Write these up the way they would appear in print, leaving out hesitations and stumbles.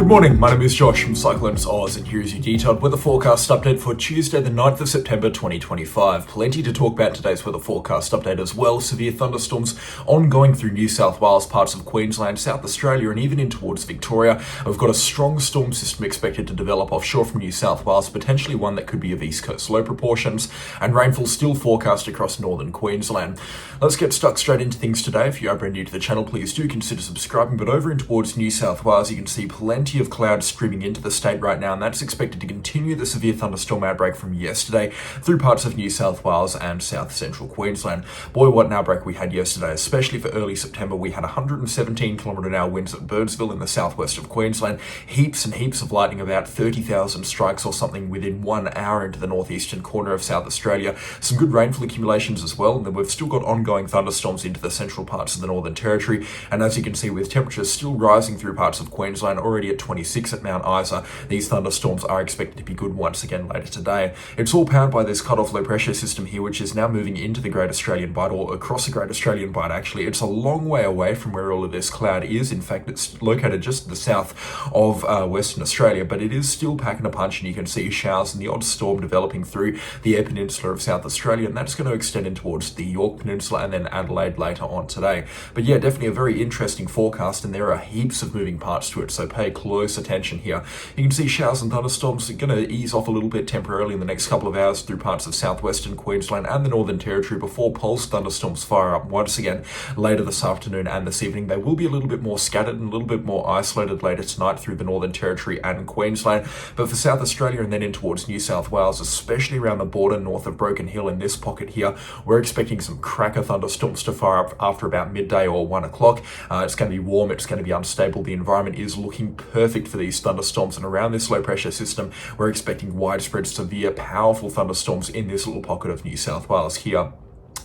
Good morning, my name is Josh from CyclonesOZ and here is your detailed weather forecast update for Tuesday the 9th of September 2025. Plenty to talk about today's weather forecast update as well. Severe thunderstorms ongoing through New South Wales, parts of Queensland, South Australia and even in towards Victoria. We've got a strong storm system expected to develop offshore from New South Wales, potentially one that could be of east coast low proportions, and rainfall still forecast across northern Queensland. Let's get stuck straight into things today. If you are brand new to the channel, please do consider subscribing. But over in towards New South Wales, you can see plenty of clouds streaming into the state right now, and that's expected to continue the severe thunderstorm outbreak from yesterday through parts of New South Wales and south central Queensland. Boy, what an outbreak we had yesterday, especially for early September. We had 117 km/h winds at Birdsville in the southwest of Queensland, heaps and heaps of lightning, about 30,000 strikes or something within 1 hour into the northeastern corner of South Australia. Some good rainfall accumulations as well, and then we've still got ongoing thunderstorms into the central parts of the Northern Territory, and as you can see, with temperatures still rising through parts of Queensland, already at 26 at Mount Isa, these thunderstorms are expected to be good once again later today. It's all powered by this cut-off low pressure system here, which is now moving into the Great Australian Bight, or across the Great Australian Bight actually. It's a long way away from where all of this cloud is. In fact, it's located just to the south of Western Australia, but it is still packing a punch, and you can see showers and the odd storm developing through the Eyre Peninsula of South Australia, and that's going to extend in towards the York Peninsula and then Adelaide later on today. But yeah, definitely a very interesting forecast, and there are heaps of moving parts to it, so pay close attention here. You can see showers and thunderstorms are going to ease off a little bit temporarily in the next couple of hours through parts of southwestern Queensland and the Northern Territory before pulse thunderstorms fire up once again later this afternoon and this evening. They will be a little bit more scattered and a little bit more isolated later tonight through the Northern Territory and Queensland. But for South Australia and then in towards New South Wales, especially around the border north of Broken Hill in this pocket here, we're expecting some cracker thunderstorms to fire up after about midday or 1 o'clock. It's going to be warm, it's going to be unstable. The environment is looking perfect for these thunderstorms, and around this low pressure system, we're expecting widespread, severe, powerful thunderstorms in this little pocket of New South Wales here.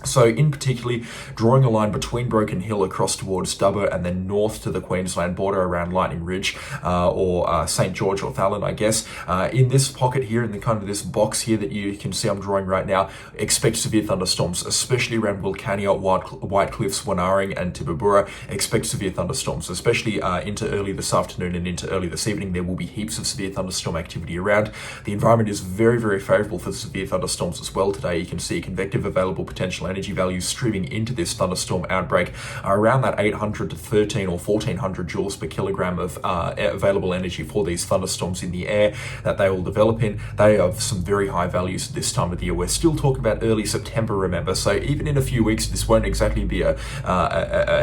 So in particularly drawing a line between Broken Hill across towards Dubbo and then north to the Queensland border around Lightning Ridge or St. George or Thallon, I guess. In this pocket here, in the kind of this box here that you can see I'm drawing right now, expect severe thunderstorms, especially around Wilcannia, White Cliffs, Wanaring and Tibooburra. Expect severe thunderstorms, especially into early this afternoon and into early this evening. There will be heaps of severe thunderstorm activity around. The environment is very, very favourable for severe thunderstorms as well today. You can see convective available potential energy values streaming into this thunderstorm outbreak are around that 800 to 13 or 1400 joules per kilogram of available energy for these thunderstorms in the air that they will develop in. They have some very high values at this time of the year. We're still talking about early September, remember, so even in a few weeks this won't exactly be a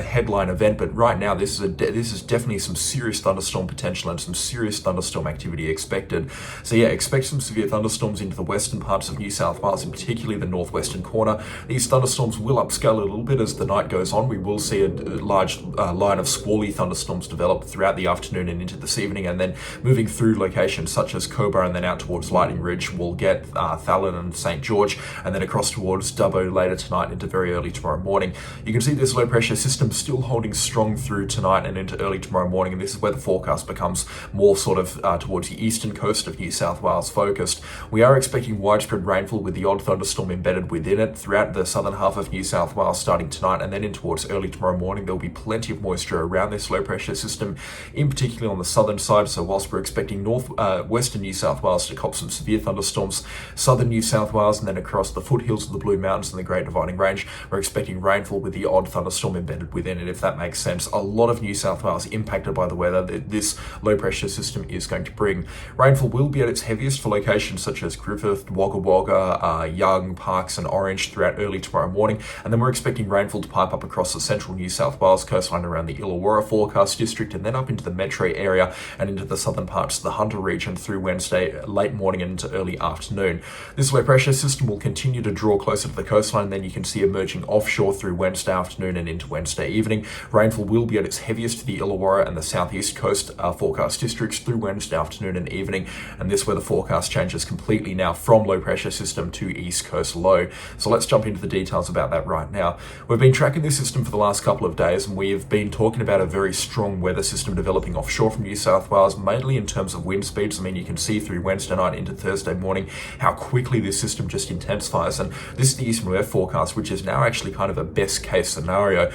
headline event, but right now this is definitely some serious thunderstorm potential and some serious thunderstorm activity expected. So yeah, expect some severe thunderstorms into the western parts of New South Wales, and particularly the northwestern corner. These thunderstorms will upscale a little bit as the night goes on. We will see a large line of squally thunderstorms develop throughout the afternoon and into this evening, and then moving through locations such as Cobar and then out towards Lightning Ridge, we'll get Thallon and St. George, and then across towards Dubbo later tonight into very early tomorrow morning. You can see this low pressure system still holding strong through tonight and into early tomorrow morning, and this is where the forecast becomes more sort of towards the eastern coast of New South Wales focused. We are expecting widespread rainfall with the odd thunderstorm embedded within it throughout the southern half of New South Wales starting tonight, and then in towards early tomorrow morning there'll be plenty of moisture around this low pressure system, in particular on the southern side. So whilst we're expecting western New South Wales to cop some severe thunderstorms, southern New South Wales and then across the foothills of the Blue Mountains and the Great Dividing Range, we're expecting rainfall with the odd thunderstorm embedded within it, if that makes sense. A lot of New South Wales impacted by the weather that this low pressure system is going to bring. Rainfall will be at its heaviest for locations such as Griffith, Wagga Wagga, Young, Parks and Orange throughout early tomorrow morning, and then we're expecting rainfall to pipe up across the central New South Wales coastline around the Illawarra forecast district, and then up into the metro area and into the southern parts of the Hunter region through Wednesday late morning and into early afternoon. This low pressure system will continue to draw closer to the coastline, then you can see emerging offshore through Wednesday afternoon and into Wednesday evening. Rainfall will be at its heaviest for the Illawarra and the southeast coast forecast districts through Wednesday afternoon and evening, and this where the forecast changes completely now from low pressure system to east coast low. So let's jump into the details details about that right now. We've been tracking this system for the last couple of days, and we have been talking about a very strong weather system developing offshore from New South Wales, mainly in terms of wind speeds. I mean, you can see through Wednesday night into Thursday morning how quickly this system just intensifies. And this is the eastern weather forecast, which is now actually kind of a best case scenario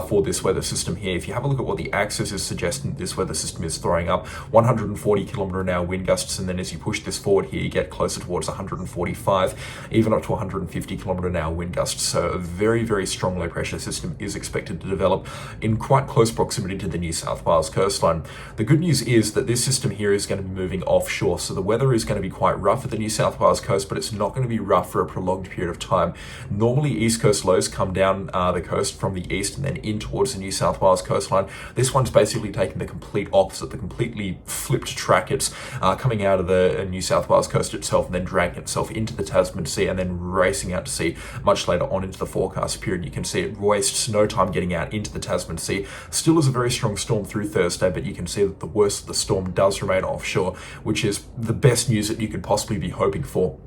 for this weather system here. If you have a look at what the axis is suggesting this weather system is throwing up, 140 kilometre an hour wind gusts, and then as you push this forward here, you get closer towards 145, even up to 150 kilometre an hour wind gusts. So a very, very strong low pressure system is expected to develop in quite close proximity to the New South Wales coastline. The good news is that this system here is going to be moving offshore, so the weather is going to be quite rough at the New South Wales coast, but it's not going to be rough for a prolonged period of time. Normally, east coast lows come down the coast from the east and then in towards the New South Wales coastline. This one's basically taking the complete opposite, the completely flipped track. It's coming out of the New South Wales coast itself and then dragging itself into the Tasman Sea and then racing out to sea much later on into the forecast period. You can see it wastes no time getting out into the Tasman Sea. Still is a very strong storm through Thursday, but you can see that the worst of the storm does remain offshore, which is the best news that you could possibly be hoping for.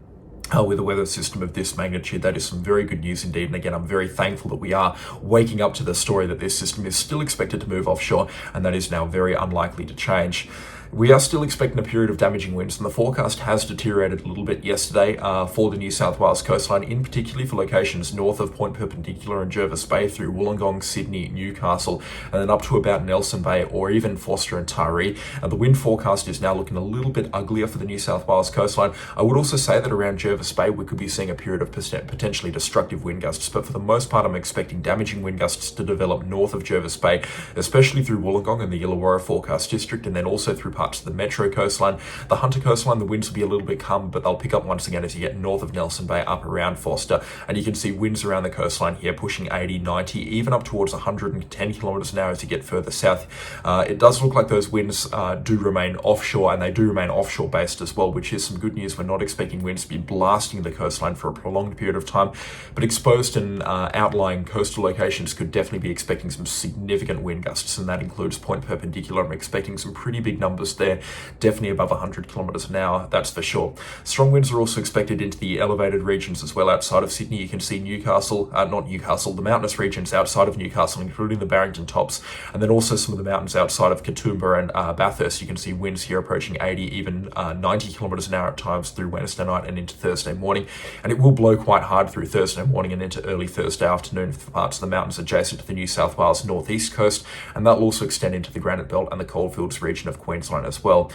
With a weather system of this magnitude, that is some very good news indeed. And again, I'm very thankful that we are waking up to the story that this system is still expected to move offshore, and that is now very unlikely to change. We are still expecting a period of damaging winds, and the forecast has deteriorated a little bit yesterday for the New South Wales coastline, in particular for locations north of Point Perpendicular and Jervis Bay through Wollongong, Sydney, Newcastle, and then up to about Nelson Bay or even Forster and Taree. And the wind forecast is now looking a little bit uglier for the New South Wales coastline. I would also say that around Jervis Bay, we could be seeing a period of potentially destructive wind gusts, but for the most part, I'm expecting damaging wind gusts to develop north of Jervis Bay, especially through Wollongong and the Illawarra forecast district, and then also through parts of the Metro coastline. The Hunter coastline, the winds will be a little bit calmer, but they'll pick up once again as you get north of Nelson Bay up around Forster. And you can see winds around the coastline here pushing 80, 90, even up towards 110 kilometres an hour as you get further south. It does look like those winds do remain offshore, and they do remain offshore based as well, which is some good news. We're not expecting winds to be blasting the coastline for a prolonged period of time, but exposed and outlying coastal locations could definitely be expecting some significant wind gusts, and that includes Point Perpendicular. I'm expecting some pretty big numbers there, definitely above 100 kilometres an hour, that's for sure. Strong winds are also expected into the elevated regions as well outside of Sydney. You can see the mountainous regions outside of Newcastle, including the Barrington Tops, and then also some of the mountains outside of Katoomba and Bathurst. You can see winds here approaching 80, even 90 kilometres an hour at times through Wednesday night and into Thursday morning, and it will blow quite hard through Thursday morning and into early Thursday afternoon for parts of the mountains adjacent to the New South Wales northeast coast, and that will also extend into the Granite Belt and the Coalfields region of Queensland as well.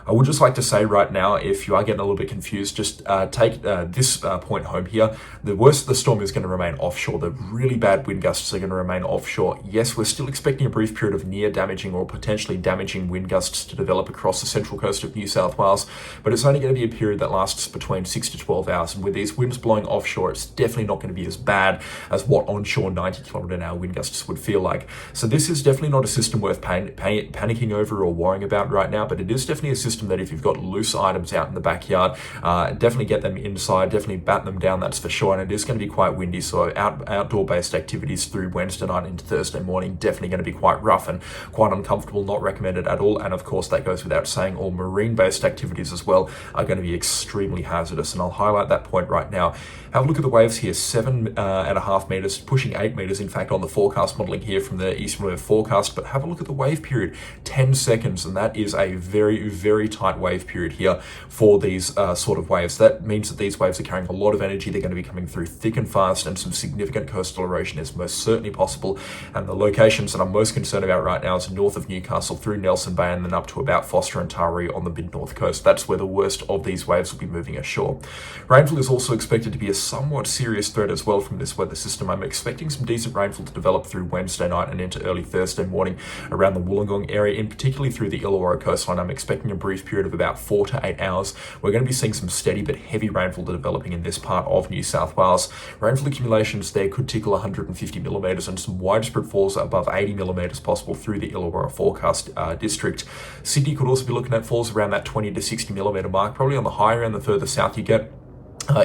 I would just like to say right now, if you are getting a little bit confused, just take this point home here. The worst of the storm is going to remain offshore. The really bad wind gusts are going to remain offshore. Yes, we're still expecting a brief period of near damaging or potentially damaging wind gusts to develop across the central coast of New South Wales, but it's only going to be a period that lasts between 6 to 12 hours. And with these winds blowing offshore, it's definitely not going to be as bad as what onshore 90 kilometre an hour wind gusts would feel like. So this is definitely not a system worth panicking over or worrying about right now, but it is definitely a system that if you've got loose items out in the backyard, definitely get them inside, definitely bat them down, that's for sure. And it is going to be quite windy, so outdoor based activities through Wednesday night into Thursday morning definitely going to be quite rough and quite uncomfortable, not recommended at all. And of course, that goes without saying, all marine based activities as well are going to be extremely hazardous, and I'll highlight that point right now. Have a look at the waves here, 7.5 meters, pushing 8 meters in fact on the forecast modeling here from the eastern wave forecast. But have a look at the wave period, 10 seconds, and that is a very, very tight wave period here for these sort of waves. That means that these waves are carrying a lot of energy. They're going to be coming through thick and fast, and some significant coastal erosion is most certainly possible. And the locations that I'm most concerned about right now is north of Newcastle through Nelson Bay and then up to about Forster and Taree on the mid-north coast. That's where the worst of these waves will be moving ashore. Rainfall is also expected to be a somewhat serious threat as well from this weather system. I'm expecting some decent rainfall to develop through Wednesday night and into early Thursday morning around the Wollongong area, in particularly through the Illawarra coastline. I'm expecting a brief period of about 4 to 8 hours. We're going to be seeing some steady but heavy rainfall developing in this part of New South Wales. Rainfall accumulations there could tickle 150 millimetres and some widespread falls above 80 millimetres possible through the Illawarra forecast district. Sydney could also be looking at falls around that 20 to 60 millimetre mark, probably on the higher end the further south you get.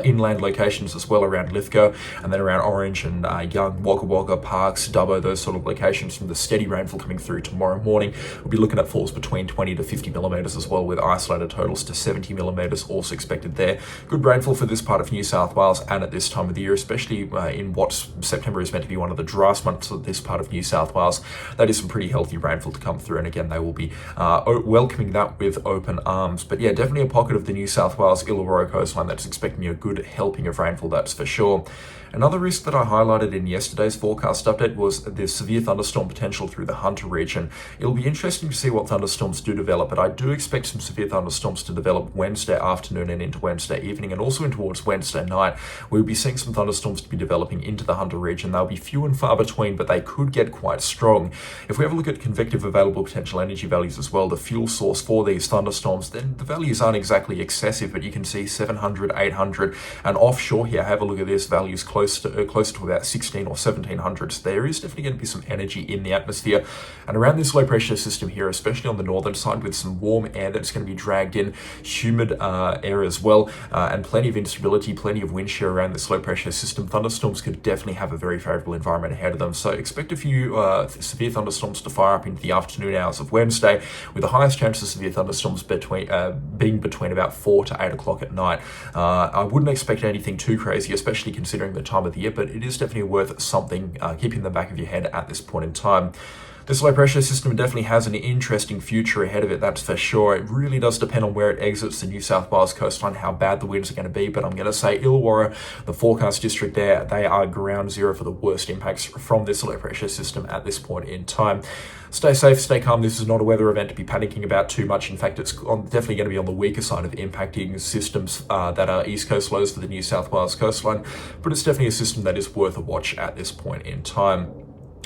inland locations as well around Lithgow, and then around Orange and Young, Wagga Wagga, Parks, Dubbo, those sort of locations. From the steady rainfall coming through tomorrow morning, we'll be looking at falls between 20 to 50 millimetres as well, with isolated totals to 70 millimetres also expected there. Good rainfall for this part of New South Wales and at this time of the year, especially in what September is meant to be one of the driest months of this part of New South Wales. That is some pretty healthy rainfall to come through, and again, they will be welcoming that with open arms. But yeah, definitely a pocket of the New South Wales Illawarra coastline that's expecting a good helping of rainfall, that's for sure. Another risk that I highlighted in yesterday's forecast update was the severe thunderstorm potential through the Hunter region. It'll be interesting to see what thunderstorms do develop, but I do expect some severe thunderstorms to develop Wednesday afternoon and into Wednesday evening, and also in towards Wednesday night. We'll be seeing some thunderstorms to be developing into the Hunter region. They'll be few and far between, but they could get quite strong. If we have a look at convective available potential energy values as well, the fuel source for these thunderstorms, then the values aren't exactly excessive, but you can see 700, 800, and offshore here, have a look at this, values close to about 16 or 1700. So there is definitely going to be some energy in the atmosphere, and around this low pressure system here, especially on the northern side, with some warm air that's going to be dragged in, humid air as well, and plenty of instability, plenty of wind shear around this low pressure system. Thunderstorms could definitely have a very favorable environment ahead of them, so expect a few severe thunderstorms to fire up into the afternoon hours of Wednesday, with the highest chance of severe thunderstorms being between about 4 to 8 o'clock at night. I wouldn't expect anything too crazy, especially considering the time of the year, but it is definitely worth something, keeping in the back of your head at this point in time. This low pressure system definitely has an interesting future ahead of it, that's for sure. It really does depend on where it exits the New South Wales coastline, how bad the winds are going to be, but I'm going to say Illawarra, the forecast district there, they are ground zero for the worst impacts from this low pressure system at this point in time. Stay safe, stay calm. This is not a weather event to be panicking about too much. In fact, it's definitely going to be on the weaker side of impacting systems that are east coast lows for the New South Wales coastline, but it's definitely a system that is worth a watch at this point in time.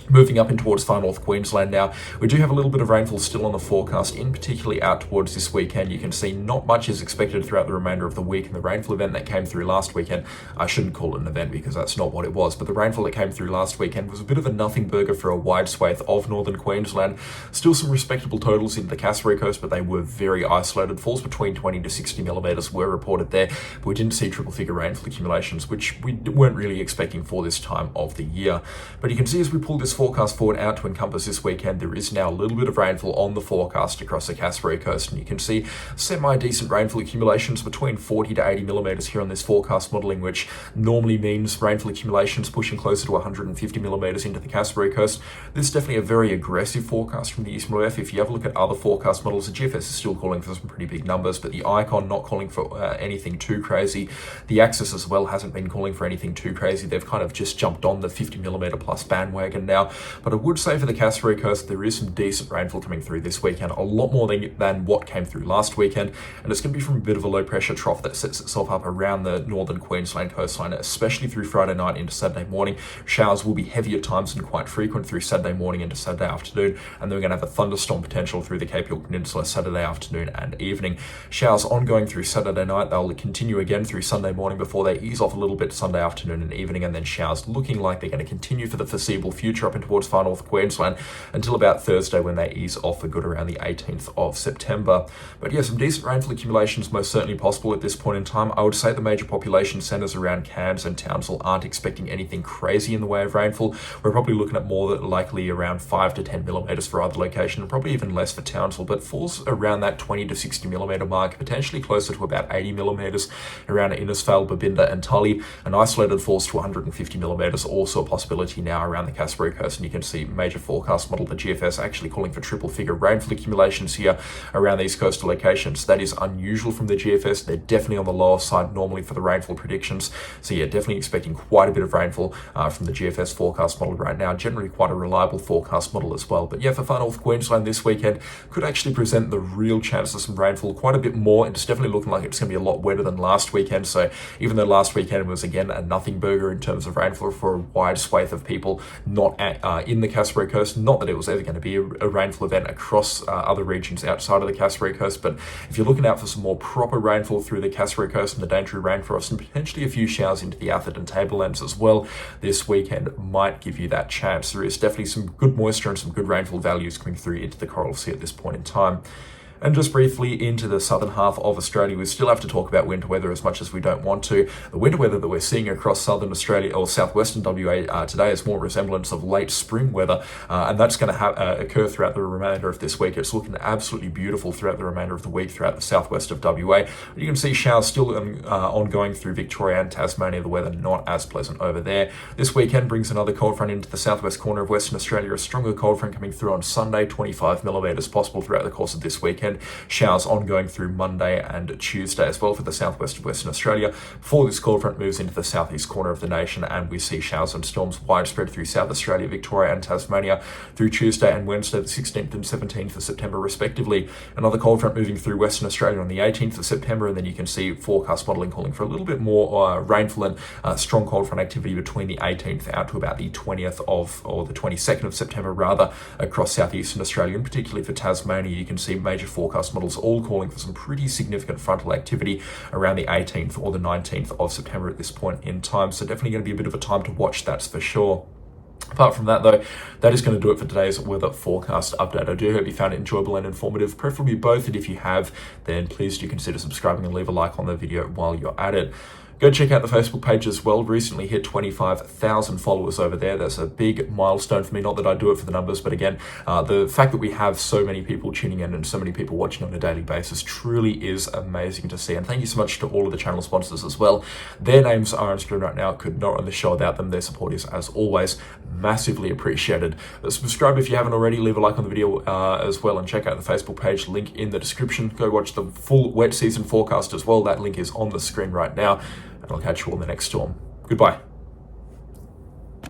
Moving up in towards far North Queensland now, we do have a little bit of rainfall still on the forecast, in particularly out towards this weekend. You can see not much is expected throughout the remainder of the week, and the rainfall event that came through last weekend, I shouldn't call it an event because that's not what it was, but the rainfall that came through last weekend was a bit of a nothing burger for a wide swathe of northern Queensland. Still some respectable totals in the Cassowary coast, but they were very isolated. Falls between 20 to 60 millimetres were reported there, but we didn't see triple figure rainfall accumulations, which we weren't really expecting for this time of the year. But you can see as we pull this forecast forward out to encompass this weekend, there is now a little bit of rainfall on the forecast across the Cassowary coast, and you can see semi-decent rainfall accumulations between 40 to 80 millimetres here on this forecast modelling, which normally means rainfall accumulations pushing closer to 150 millimetres into the Cassowary coast. This is definitely a very aggressive forecast from the East MOF. If you have a look at other forecast models, the GFS is still calling for some pretty big numbers, but the Icon not calling for anything too crazy. The Axis as well hasn't been calling for anything too crazy. They've kind of just jumped on the 50 millimetre plus bandwagon now. But I would say for the Cassowary coast, there is some decent rainfall coming through this weekend, a lot more than what came through last weekend, and it's going to be from a bit of a low pressure trough that sets itself up around the northern Queensland coastline, especially through Friday night into Saturday morning. Showers will be heavy at times and quite frequent through Saturday morning into Saturday afternoon, and then we're going to have a thunderstorm potential through the Cape York Peninsula Saturday afternoon and evening. Showers ongoing through Saturday night, they'll continue again through Sunday morning before they ease off a little bit Sunday afternoon and evening, and then showers looking like they're going to continue for the foreseeable future up in towards far north Queensland until about Thursday, when they ease off for good around the 18th of September. But yeah, some decent rainfall accumulations most certainly possible at this point in time. I would say the major population centres around Cairns and Townsville aren't expecting anything crazy in the way of rainfall. We're probably looking at more than likely around 5 to 10 millimetres for either location, and probably even less for Townsville, but falls around that 20 to 60 millimetre mark, potentially closer to about 80 millimetres around Innisfail, Babinda and Tully, and isolated falls to 150 millimetres, also a possibility now around the Cassowary coast. And you can see major forecast model, the GFS, actually calling for triple figure rainfall accumulations here around these coastal locations. That is unusual from the GFS. They're definitely on the lower side normally for the rainfall predictions. So yeah, definitely expecting quite a bit of rainfall from the GFS forecast model right now. Generally quite a reliable forecast model as well. But yeah, for far north Queensland this weekend could actually present the real chance of some rainfall, quite a bit more. It's definitely looking like it's going to be a lot wetter than last weekend. So even though last weekend was again a nothing burger in terms of rainfall for a wide swathe of people not in the Cassowary coast, not that it was ever going to be a rainfall event across other regions outside of the Cassowary coast, but if you're looking out for some more proper rainfall through the Cassowary coast and the Daintree rainforest, and potentially a few showers into the Atherton tablelands as well, this weekend might give you that chance. There is definitely some good moisture and some good rainfall values coming through into the Coral Sea at this point in time. And just briefly into the southern half of Australia, we still have to talk about winter weather as much as we don't want to. The winter weather that we're seeing across southern Australia or southwestern WA today is more resemblance of late spring weather, and that's going to occur throughout the remainder of this week. It's looking absolutely beautiful throughout the remainder of the week throughout the southwest of WA. You can see showers still ongoing through Victoria and Tasmania. The weather not as pleasant over there. This weekend brings another cold front into the southwest corner of Western Australia. A stronger cold front coming through on Sunday, 25 millimetres possible throughout the course of this weekend. Showers ongoing through Monday and Tuesday as well for the southwest of Western Australia before this cold front moves into the southeast corner of the nation, and we see showers and storms widespread through South Australia, Victoria and Tasmania through Tuesday and Wednesday the 16th and 17th of September respectively. Another cold front moving through Western Australia on the 18th of September, and then you can see forecast modelling calling for a little bit more rainfall and strong cold front activity between the 18th out to about the 20th or the 22nd of September rather across southeastern Australia, and particularly for Tasmania. You can see major forecast models all calling for some pretty significant frontal activity around the 18th or the 19th of September at this point in time. So definitely going to be a bit of a time to watch, that's for sure. Apart from that though, that is going to do it for today's weather forecast update. I do hope you found it enjoyable and informative, preferably both, and if you have, then please do consider subscribing and leave a like on the video while you're at it. Go check out the Facebook page as well. Recently hit 25,000 followers over there. That's a big milestone for me. Not that I do it for the numbers, but again, the fact that we have so many people tuning in and so many people watching on a daily basis truly is amazing to see. And thank you so much to all of the channel sponsors as well. Their names are on screen right now. Could not run the show without them. Their support is, as always, massively appreciated. Subscribe if you haven't already. Leave a like on the video as well, and check out the Facebook page. Link in the description. Go watch the full wet season forecast as well. That link is on the screen right now. And I'll catch you on the next storm. Goodbye.